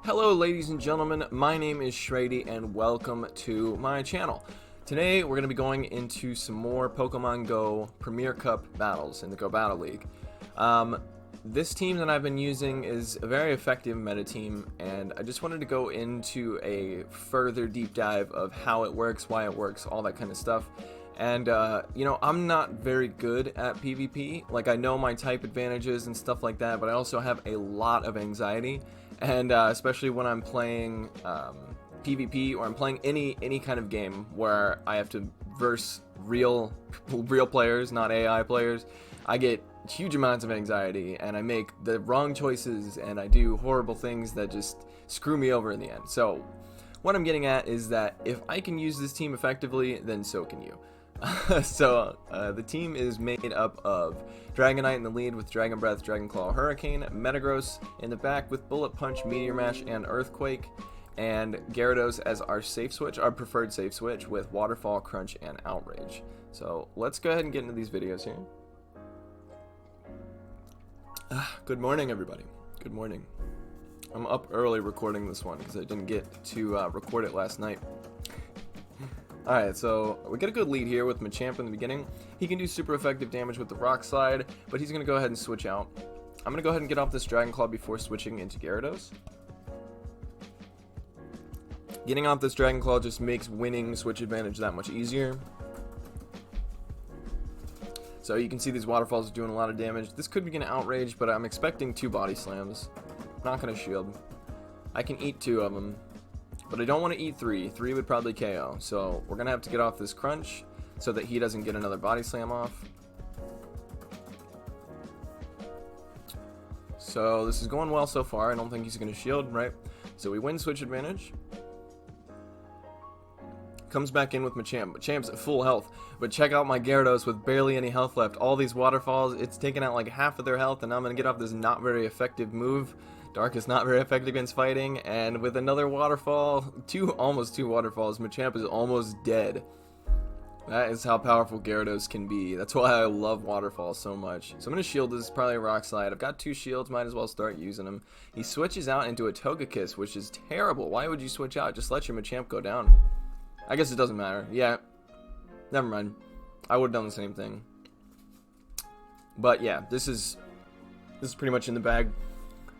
Hello ladies and gentlemen, my name is Shraydee and welcome to my channel. Today we're going to be going into some more Pokemon Go Premier Cup battles in the Go Battle League. This team that I've been using is a very effective meta team, and I just wanted to go into a further deep dive of how it works, why it works, all that kind of stuff. And you know, I'm not very good at PvP. Like, I know my type advantages and stuff like that, but I also have a lot of anxiety, and especially when I'm playing PvP, or I'm playing any kind of game where I have to verse real players, not AI players. I get huge amounts of anxiety, and I make the wrong choices, and I do horrible things that just screw me over in the end. So what I'm getting at is that if I can use this team effectively, then so can you. The team is made up of Dragonite in the lead with Dragon Breath, Dragon Claw, Hurricane, Metagross in the back with Bullet Punch, Meteor Mash, and Earthquake, and Gyarados as our safe switch, our preferred safe switch, with Waterfall, Crunch, and Outrage. So let's go ahead and get into these videos here. Good morning, everybody. Good morning. I'm up early recording this one because I didn't get to record it last night. Alright, so we get a good lead here with Machamp in the beginning. He can do super effective damage with the Rock Slide, but he's going to go ahead and switch out. I'm going to go ahead and get off this Dragon Claw before switching into Gyarados. Getting off this Dragon Claw just makes winning switch advantage that much easier. So you can see these waterfalls doing a lot of damage. This could be an Outrage, but I'm expecting 2 Body Slams. Not going to shield. I can eat 2 of them. But I don't want to eat 3. 3 would probably KO. So we're going to have to get off this Crunch so that he doesn't get another Body Slam off. So this is going well so far. I don't think he's going to shield, right? So we win switch advantage. Comes back in with Machamp. Machamp's at full health. But check out my Gyarados with barely any health left. All these waterfalls, it's taken out like half of their health. And now I'm going to get off this not very effective move. Dark is not very effective against fighting, and with another waterfall, almost two waterfalls, Machamp is almost dead. That is how powerful Gyarados can be. That's why I love waterfalls so much. So I'm going to shield this, probably a Rock Slide. I've got 2 shields, might as well start using them. He switches out into a Togekiss, which is terrible. Why would you switch out? Just let your Machamp go down. I guess it doesn't matter. Yeah, never mind. I would have done the same thing. But yeah, this is pretty much in the bag.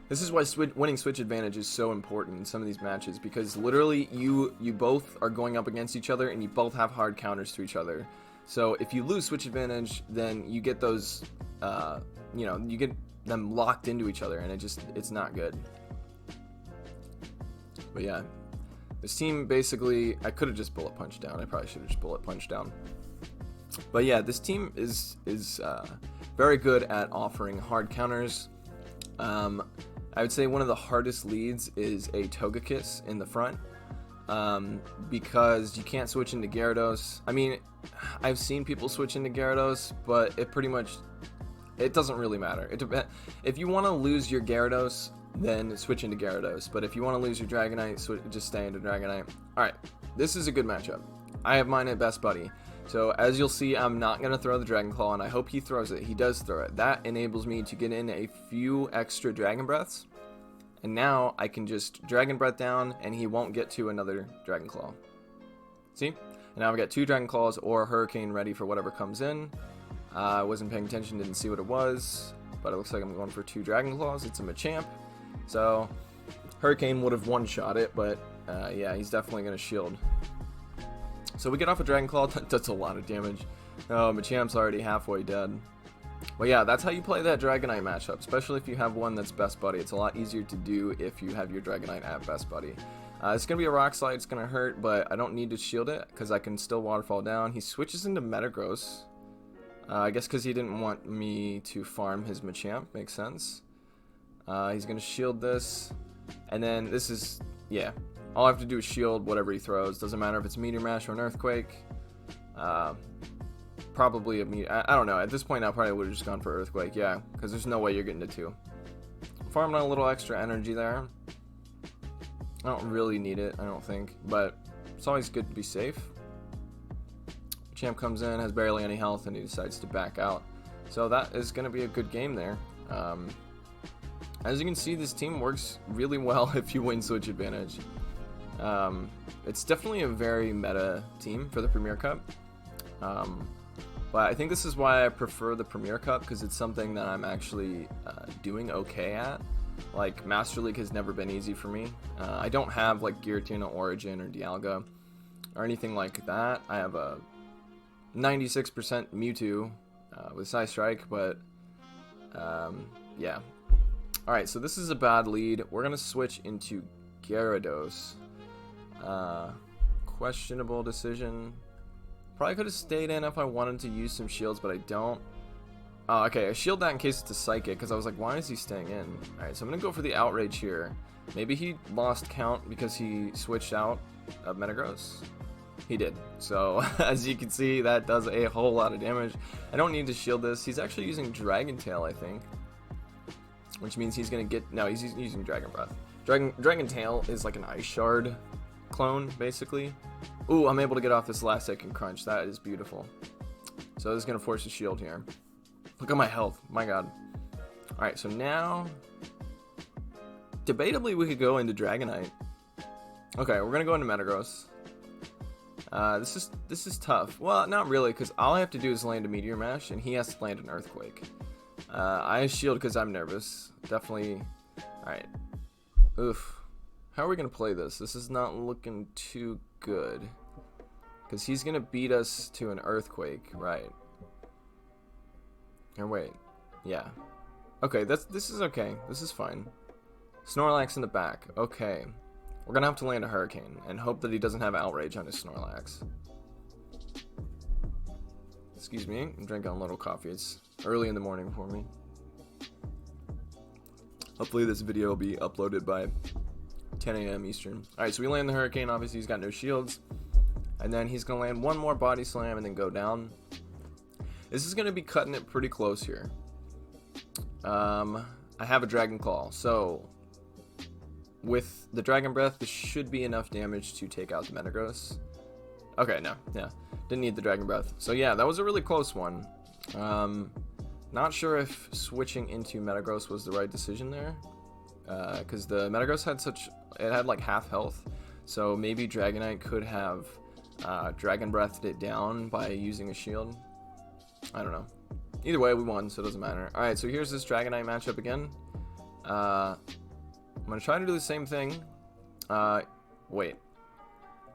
This is why winning switch advantage is so important in some of these matches, because literally you both are going up against each other and you both have hard counters to each other. So if you lose switch advantage, then you get those, you know, you get them locked into each other, and it's not good. But yeah, this team basically, I could have just bullet punched down. I probably should have just bullet punched down. But yeah, this team is very good at offering hard counters. I would say one of the hardest leads is a Togekiss in the front, because you can't switch into Gyarados. I mean, I've seen people switch into Gyarados, but it doesn't really matter. If you want to lose your Gyarados, then switch into Gyarados, but if you want to lose your Dragonite, just stay into Dragonite. Alright, this is a good matchup. I have mine at Best Buddy. So as you'll see, I'm not going to throw the Dragon Claw, and I hope he throws it. He does throw it. That enables me to get in a few extra Dragon Breaths. And now I can just Dragon Breath down, and he won't get to another Dragon Claw. See? And now I've got 2 Dragon Claws or Hurricane ready for whatever comes in. I wasn't paying attention, didn't see what it was. But it looks like I'm going for 2 Dragon Claws. It's a Machamp. So Hurricane would have one-shot it, but yeah, he's definitely going to shield. So we get off a Dragon Claw. That's a lot of damage. Oh, Machamp's already halfway dead. Well, yeah, that's how you play that Dragonite matchup, especially if you have one that's Best Buddy. It's a lot easier to do if you have your Dragonite at Best Buddy. It's going to be a Rock Slide. It's going to hurt, but I don't need to shield it because I can still Waterfall down. He switches into Metagross. I guess because he didn't want me to farm his Machamp. Makes sense. He's going to shield this. And then this is, yeah. All I have to do is shield whatever he throws. Doesn't matter if it's Meteor Mash or an Earthquake. Probably a Meteor. I don't know. At this point, I probably would have just gone for Earthquake. Yeah, because there's no way you're getting to 2. Farming a little extra energy there. I don't really need it, I don't think. But it's always good to be safe. Champ comes in, has barely any health, and he decides to back out. So that is going to be a good game there. as you can see, this team works really well if you win Switch Advantage. It's definitely a very meta team for the Premier Cup. But I think this is why I prefer the Premier Cup, because it's something that I'm actually doing okay at. Like, Master League has never been easy for me. I don't have like Giratina, Origin, or Dialga, or anything like that. I have a 96% Mewtwo with Psy Strike, but yeah. Alright, so this is a bad lead. We're going to switch into Gyarados. Questionable decision. Probably could have stayed in if I wanted to use some shields, but I don't. Oh, okay, I shield that in case it's a Psychic, because I was like, why is he staying in? Alright, so I'm going to go for the Outrage here. Maybe he lost count because he switched out of Metagross. He did. So, as you can see, that does a whole lot of damage. I don't need to shield this. He's actually using Dragon Tail, I think. Which means he's going to get... No, he's using Dragon Breath. Dragon Tail is like an Ice Shard clone, basically. Ooh, I'm able to get off this last second crunch. That is beautiful. So this is going to force a shield here. Look at my health. My god. Alright, so now... Debatably, we could go into Dragonite. Okay, we're going to go into Metagross. This is tough. Well, not really, because all I have to do is land a Meteor Mash, and he has to land an Earthquake. I shield because I'm nervous. Definitely. Alright. Oof. How are we going to play this? This is not looking too good. Because he's going to beat us to an Earthquake, right? Or wait. Yeah. Okay, this is okay. This is fine. Snorlax in the back. Okay. We're going to have to land a Hurricane and hope that he doesn't have Outrage on his Snorlax. Excuse me. I'm drinking a little coffee. It's early in the morning for me. Hopefully this video will be uploaded by 10 a.m. Eastern. Alright, so we land the Hurricane. Obviously, he's got no shields. And then he's going to land one more Body Slam and then go down. This is going to be cutting it pretty close here. I have a Dragon Claw. So, with the Dragon Breath, this should be enough damage to take out the Metagross. Okay, no. Yeah. Didn't need the Dragon Breath. So, yeah, that was a really close one. Not sure if switching into Metagross was the right decision there. Because the Metagross had it had like half health. So maybe Dragonite could have Dragon Breathed it down by using a shield. I don't know. Either way, we won, so it doesn't matter. Alright, so here's this Dragonite matchup again. I'm going to try to do the same thing. Wait.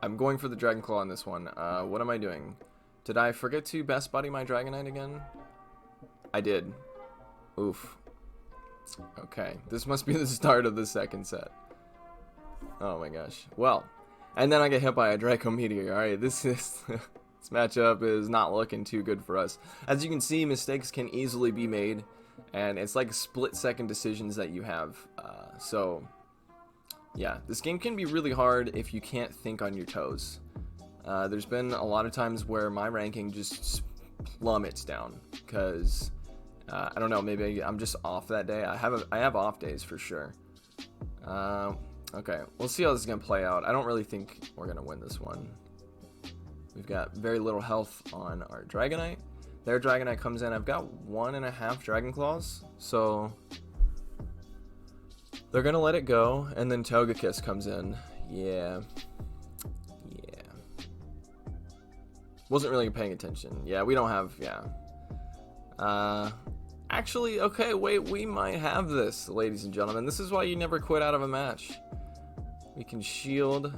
I'm going for the Dragon Claw on this one. What am I doing? Did I forget to Best Buddy my Dragonite again? I did. Oof. Okay, this must be the start of the second set. Oh my gosh. Well, and then I get hit by a Draco Meteor. Alright, this matchup is not looking too good for us. As you can see, mistakes can easily be made, and it's like split-second decisions that you have. So, yeah, this game can be really hard if you can't think on your toes. There's been a lot of times where my ranking just plummets down, because... I don't know, maybe I'm just off that day. I have off days for sure. Okay, we'll see how this is going to play out. I don't really think we're going to win this one. We've got very little health on our Dragonite. Their Dragonite comes in. I've got 1.5 Dragon Claws, so they're going to let it go, and then Togekiss comes in. Yeah. Wasn't really paying attention. Yeah, we don't have, actually, okay, wait, we might have this, ladies and gentlemen. This is why you never quit out of a match. We can shield.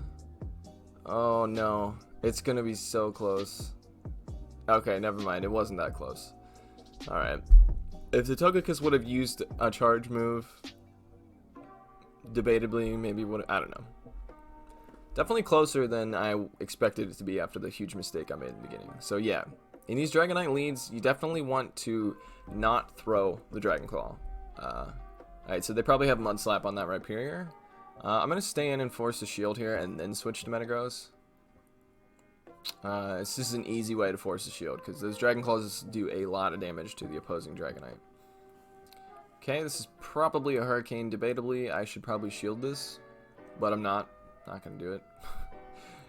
Oh, no. It's gonna be so close. Okay, never mind. It wasn't that close. Alright. If the Togekiss would have used a charge move, debatably, maybe would I don't know. Definitely closer than I expected it to be after the huge mistake I made in the beginning. So, yeah. In these Dragonite leads, you definitely want to not throw the Dragon Claw. Alright, so they probably have Mud Slap on that Rhyperior. I'm going to stay in and force a shield here and then switch to Metagross. This is an easy way to force a shield, because those Dragon Claws do a lot of damage to the opposing Dragonite. Okay, this is probably a Hurricane. Debatably, I should probably shield this, but I'm not going to do it.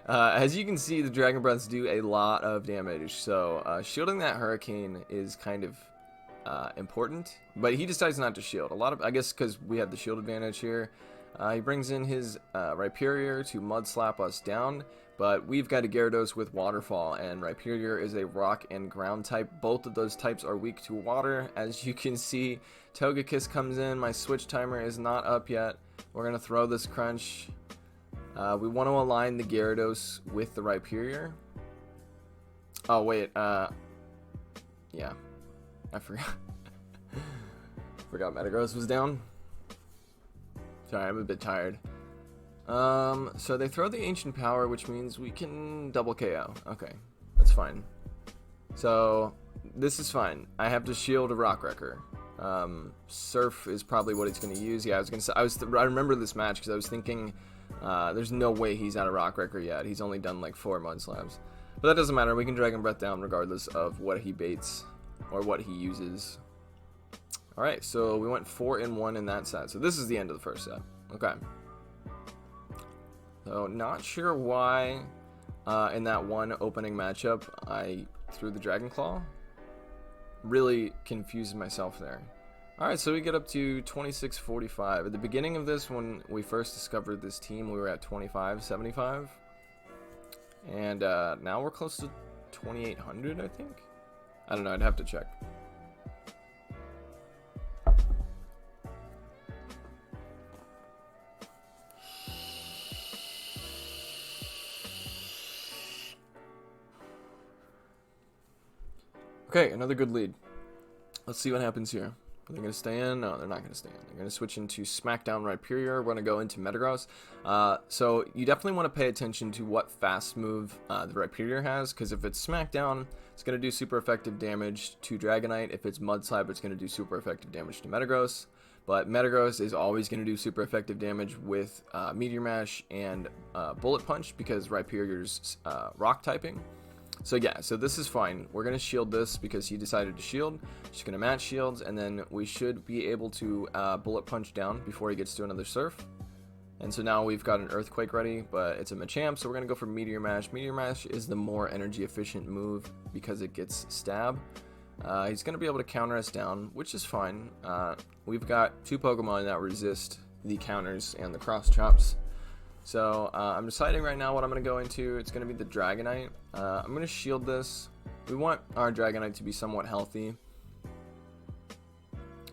As you can see, the Dragon Breaths do a lot of damage, so shielding that Hurricane is kind of important, but he decides not to shield. I guess because we have the shield advantage here. He brings in his Rhyperior to mud slap us down, but we've got a Gyarados with Waterfall, and Rhyperior is a rock and ground type. Both of those types are weak to water, as you can see. Togekiss comes in. My switch timer is not up yet. We're going to throw this crunch. We want to align the Gyarados with the Rhyperior. Oh, wait. Yeah. I forgot. Forgot Metagross was down. Sorry, I'm a bit tired. So they throw the Ancient Power, which means we can double KO. Okay, that's fine. So this is fine. I have to shield a Rock Wrecker. Surf is probably what he's going to use. Yeah, I was going to say, I remember this match because I was thinking there's no way he's out of Rock Wrecker yet. He's only done like 4 mud slabs. But that doesn't matter. We can Dragon Breath down regardless of what he baits or what he uses. Alright, so we went 4-1 in that set. So this is the end of the first set. Okay. So not sure why in that one opening matchup I threw the Dragon Claw. Really confused myself there. Alright, so we get up to 2645. At the beginning of this, when we first discovered this team, we were at 2575. And now we're close to 2800, I think. I don't know, I'd have to check. Okay, another good lead. Let's see what happens here. Are they going to stay in? No, they're not going to stay in. They're going to switch into Smackdown Rhyperior. We're going to go into Metagross. So you definitely want to pay attention to what fast move the Rhyperior has, because if it's Smackdown, it's going to do super effective damage to Dragonite. If it's Mud Slap, it's going to do super effective damage to Metagross. But Metagross is always going to do super effective damage with Meteor Mash and Bullet Punch, because Rhyperior's rock typing. So yeah, so this is fine. We're going to shield this because he decided to shield. Just going to match shields, and then we should be able to Bullet Punch down before he gets to another Surf. And so now we've got an Earthquake ready, but it's a Machamp, so we're going to go for Meteor Mash. Meteor Mash is the more energy efficient move because it gets Stab. He's going to be able to counter us down, which is fine. We've got 2 Pokemon that resist the counters and the cross chops. So I'm deciding right now what I'm going to go into. It's going to be the Dragonite. I'm going to shield this. We want our Dragonite to be somewhat healthy.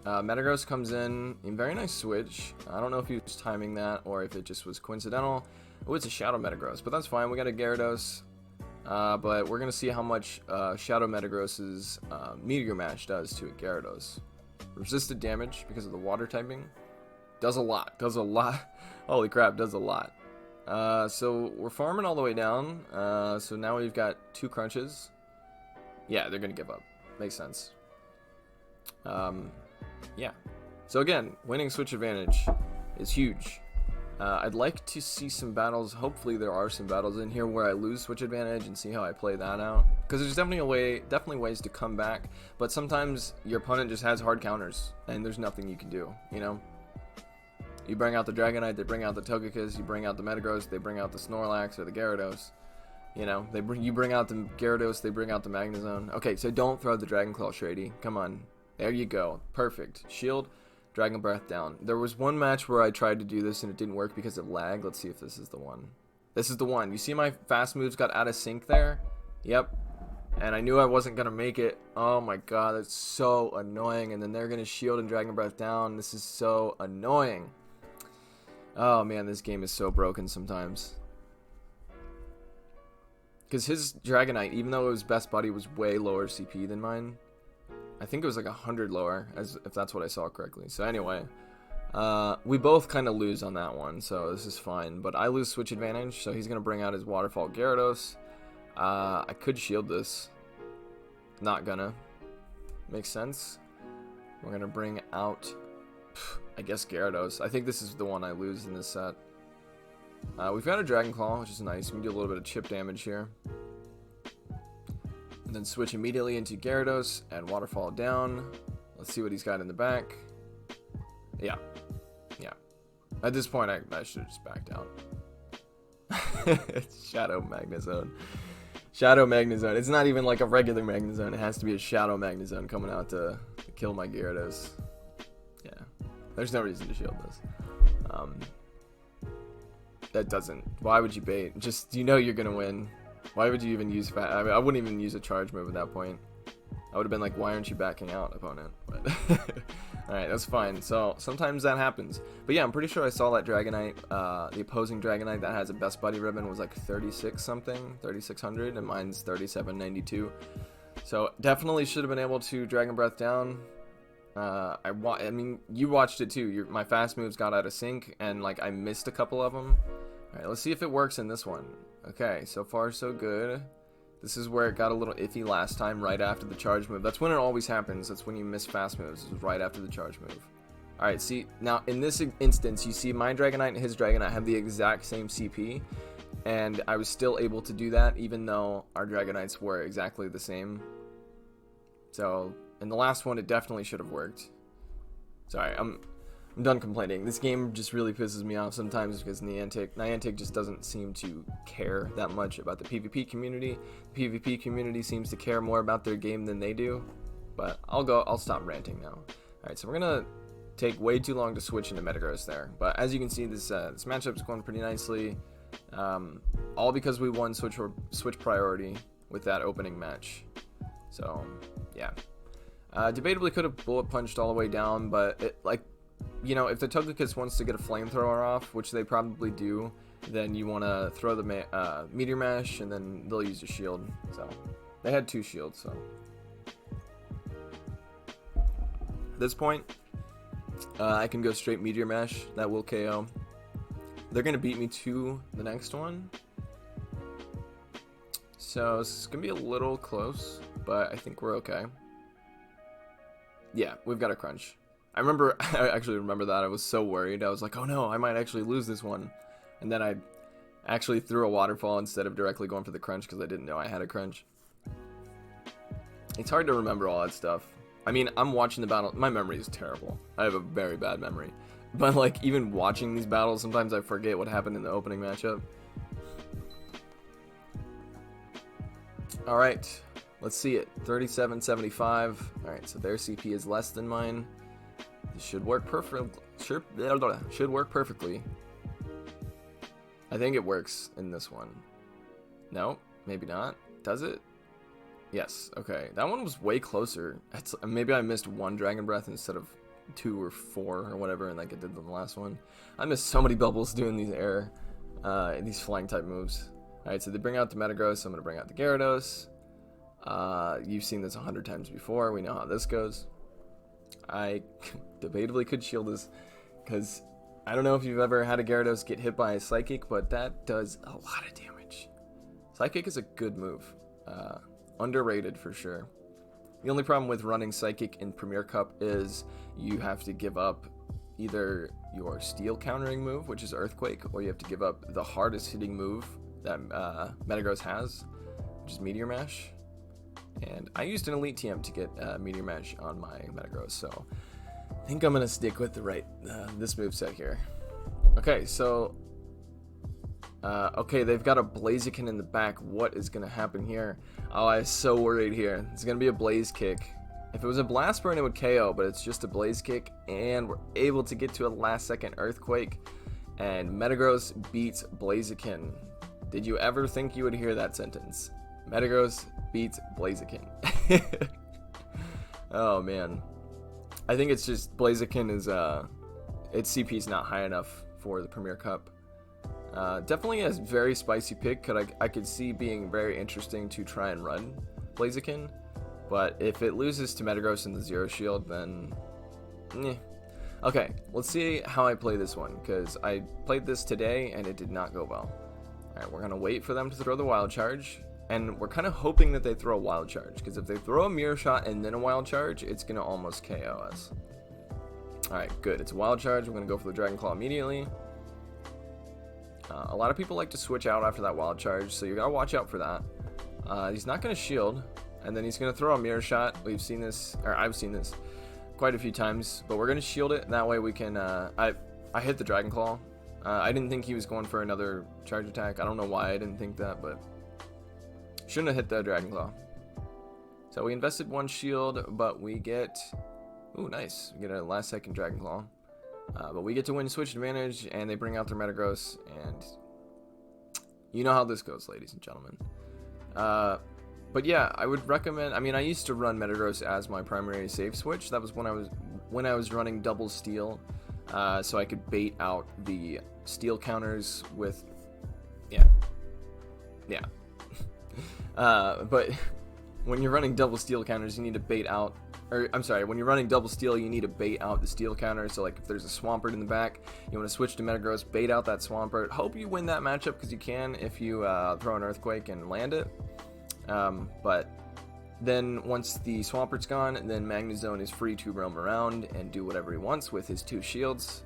Metagross comes in. Very nice switch. I don't know if he was timing that or if it just was coincidental. Oh, it's a Shadow Metagross, but that's fine. We got a Gyarados. But we're going to see how much Shadow Metagross's Meteor Mash does to a Gyarados. Resisted damage because of the water typing. Does a lot. Does a lot. Holy crap, does a lot. So we're farming all the way down. So now we've got 2 crunches. Yeah, they're going to give up. Makes sense. Yeah. So again, winning switch advantage is huge. I'd like to see some battles. Hopefully there are some battles in here where I lose switch advantage and see how I play that out. Because there's definitely ways to come back. But sometimes your opponent just has hard counters and there's nothing you can do, you know? You bring out the Dragonite, they bring out the Togekiss, you bring out the Metagross, they bring out the Snorlax or the Gyarados. You know, you bring out the Gyarados, they bring out the Magnezone. Okay, so don't throw the Dragon Claw, shraydee. Come on. There you go. Perfect. Shield, Dragon Breath down. There was one match where I tried to do this and it didn't work because of lag. Let's see if this is the one. This is the one. You see my fast moves got out of sync there? Yep. And I knew I wasn't going to make it. Oh my god, that's so annoying. And then they're going to shield and Dragon Breath down. This is so annoying. Oh man, this game is so broken sometimes. Because his Dragonite, even though his best buddy was way lower CP than mine, I think it was like 100 lower, if that's what I saw correctly. So anyway, we both kind of lose on that one, so this is fine. But I lose switch advantage, so he's going to bring out his Waterfall Gyarados. I could shield this. Not gonna. Makes sense. We're going to bring out, I guess, Gyarados. I think this is the one I lose in this set. We've got a Dragon Claw, which is nice. We can do a little bit of chip damage here. And then switch immediately into Gyarados and Waterfall down. Let's see what he's got in the back. Yeah. Yeah. At this point, I should have just backed out. It's Shadow Magnezone. Shadow Magnezone. It's not even like a regular Magnezone. It has to be a Shadow Magnezone coming out to kill my Gyarados. Yeah. There's no reason to shield this. That doesn't. Why would you bait? Just, you know you're going to win. Why would you even use I mean, I wouldn't even use a charge move at that point. I would have been like, why aren't you backing out, opponent? But alright, that's fine. So sometimes that happens. But yeah, I'm pretty sure I saw that Dragonite, the opposing Dragonite that has a best buddy ribbon was like 36 something, 3600, and mine's 3792. So definitely should have been able to Dragon Breath down. I mean, you watched it too. My fast moves got out of sync, and like I missed a couple of them. Alright, let's see if it works in this one. Okay, so far so good. This is where it got a little iffy last time, right after the charge move. That's when it always happens. That's when you miss fast moves, is right after the charge move. Alright, see, now in this instance, you see my Dragonite and his Dragonite have the exact same CP, and I was still able to do that, even though our Dragonites were exactly the same. So, in the last one, it definitely should have worked. Sorry, I'm done complaining. This game just really pisses me off sometimes because Niantic just doesn't seem to care that much about the PvP community. The PvP community seems to care more about their game than they do. But I'll stop ranting now. Alright, so we're gonna take way too long to switch into Metagross there. But as you can see, this matchup's going pretty nicely. All because we won switch priority with that opening match. So, yeah. Debatably could have bullet punched all the way down, but it, like, you know, if the Togekiss wants to get a flamethrower off, which they probably do, then you want to throw the Meteor Mash, and then they'll use a shield. So, they had 2 shields, so. At this point, I can go straight Meteor Mash. That will KO. They're going to beat me to the next one. So, it's going to be a little close, but I think we're okay. Yeah, we've got a crunch. I actually remember that. I was so worried. I was like, oh no, I might actually lose this one. And then I actually threw a waterfall instead of directly going for the crunch because I didn't know I had a crunch. It's hard to remember all that stuff. I mean, I'm watching the battle. My memory is terrible. I have a very bad memory. But like, even watching these battles, sometimes I forget what happened in the opening matchup. Alright, let's see it. 37.75. Alright, so their CP is less than mine. This should work perfectly. Should work perfectly. I think it works in this one. No, maybe not. Does it? Yes. Okay. That one was way closer. Maybe I missed 1 Dragon Breath instead of 2 or 4 or whatever, and like I did the last one. I missed so many bubbles doing these flying type moves. All right, so they bring out the Metagross. I'm gonna bring out the Gyarados. You've seen this 100 times before. We know how this goes. I debatably could shield this because I don't know if you've ever had a Gyarados get hit by a Psychic, but that does a lot of damage. Psychic is a good move. Underrated for sure. The only problem with running Psychic in Premier Cup is you have to give up either your Steel countering move, which is Earthquake, or you have to give up the hardest hitting move that Metagross has, which is Meteor Mash. And I used an Elite TM to get Meteor Mash on my Metagross, so I think I'm going to stick with this moveset here. Okay, so okay, they've got a Blaziken in the back. What is going to happen here? Oh, I was so worried here. It's going to be a Blaze Kick. If it was a Blast Burn, it would KO, but it's just a Blaze Kick, and we're able to get to a last-second Earthquake, and Metagross beats Blaziken. Did you ever think you would hear that sentence? Metagross beats Blaziken. Oh, man. I think it's just Blaziken is, its CP's not high enough for the Premier Cup. Definitely a very spicy pick. I could see being very interesting to try and run Blaziken. But if it loses to Metagross in the Zero Shield, then... Okay, let's see how I play this one, because I played this today and it did not go well. Alright, we're going to wait for them to throw the Wild Charge. And we're kind of hoping that they throw a Wild Charge, because if they throw a Mirror Shot and then a Wild Charge, it's going to almost KO us. Alright, good. It's a Wild Charge. We're going to go for the Dragon Claw immediately. A lot of people like to switch out after that Wild Charge, so you got to watch out for that. He's not going to shield, and then he's going to throw a Mirror Shot. We've seen this, or I've seen this quite a few times, but we're going to shield it, and that way we can... I hit the Dragon Claw. I didn't think he was going for another charge attack. I don't know why I didn't think that, but Shouldn't have hit the Dragon Claw. So we invested 1 shield, but we get... Ooh, nice. We get a last second Dragon Claw. But we get to win switch advantage, and they bring out their Metagross, and you know how this goes, ladies and gentlemen. But yeah, I would recommend... I mean, I used to run Metagross as my primary save switch. That was when I was running double steel, so I could bait out the steel counters with... Yeah. But when you're running double steel counters, you need to bait out... Or, I'm sorry, when you're running double steel, you need to bait out the steel counter. So, like, if there's a Swampert in the back, you want to switch to Metagross, bait out that Swampert. Hope you win that matchup, because you can if you throw an Earthquake and land it. But then once the Swampert's gone, then Magnezone is free to roam around and do whatever he wants with his 2 shields.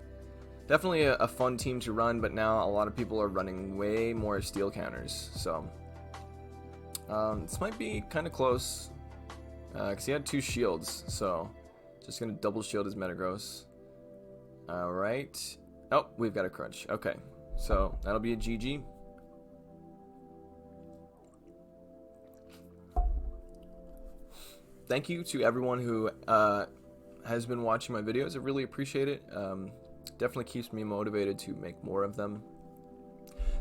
Definitely a fun team to run, but now a lot of people are running way more steel counters. So, this might be kind of close. Because he had 2 shields, so just gonna double shield his Metagross. Alright. Oh, we've got a crunch. Okay, so that'll be a GG. Thank you to everyone who has been watching my videos. I really appreciate it. Definitely keeps me motivated to make more of them.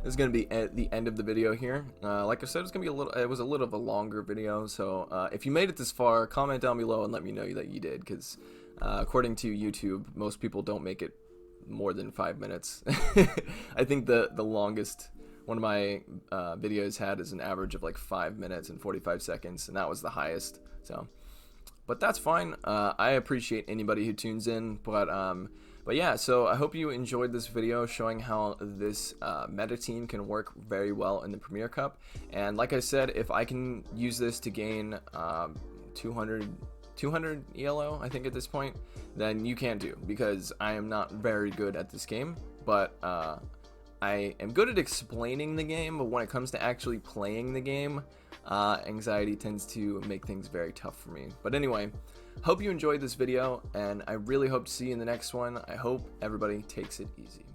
This is going to be at the end of the video here. Like I said, it's going to be it was a little of a longer video, so if you made it this far, comment down below and let me know that you did, because according to YouTube, most people don't make it more than 5 minutes. I think the longest one of my videos had is an average of like 5 minutes and 45 seconds, and that was the highest. So, but that's fine. I appreciate anybody who tunes in, but yeah, so I hope you enjoyed this video showing how this meta team can work very well in the Premier Cup. And like I said, if I can use this to gain 200 ELO, I think at this point, then you can do, because I am not very good at this game, but I am good at explaining the game, but when it comes to actually playing the game, anxiety tends to make things very tough for me. But anyway, hope you enjoyed this video, and I really hope to see you in the next one. I hope everybody takes it easy.